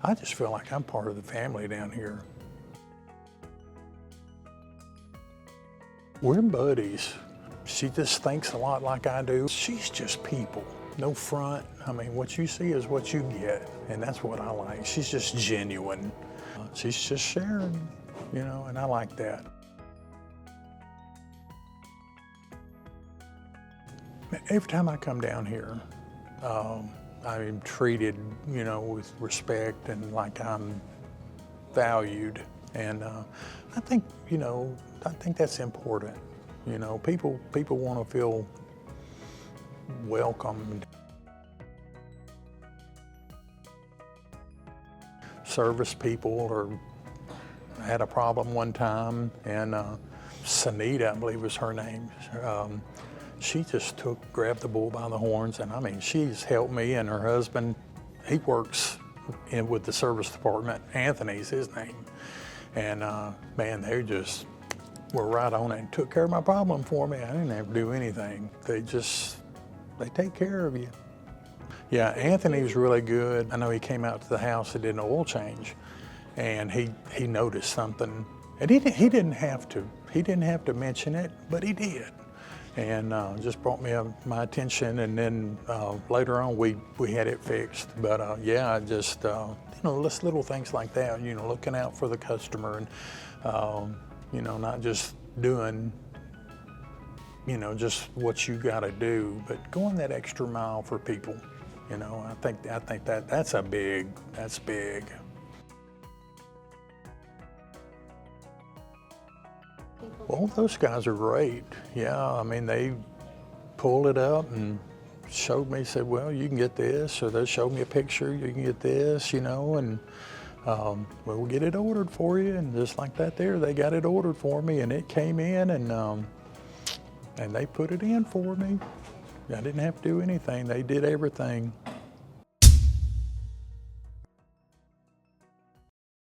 I just feel like I'm part of the family down here. We're buddies. She just thinks a lot like I do. She's just people, no front. I mean, what you see is what you get, and that's what I like. She's just genuine. She's just Sharon, you know, and I like that. Every time I come down here, I'm treated, you know, with respect and like I'm valued. And I think, you know, I think that's important. You know, people want to feel welcomed. Service people or had a problem one time, and Sanita, I believe was her name. She just grabbed the bull by the horns, and I mean, she's helped me and her husband. He works with the service department. Anthony's his name. And man, they just were right on it and took care of my problem for me. I didn't have to do anything. They take care of you. Yeah, Anthony was really good. I know he came out to the house and did an oil change, and he noticed something. And he didn't have to mention it, but he did. And just brought me my attention, and then later on we had it fixed. But yeah, just you know, just little things like that. You know, looking out for the customer, and you know, not just doing, you know, just what you got to do, but going that extra mile for people. You know, I think that's big. Well, those guys are great. Yeah, I mean, they pulled it up and showed me, said, well, you can get this, or they showed me a picture, you can get this, you know, and we'll get it ordered for you. And just like that there, they got it ordered for me, and it came in, and they put it in for me. I didn't have to do anything. They did everything.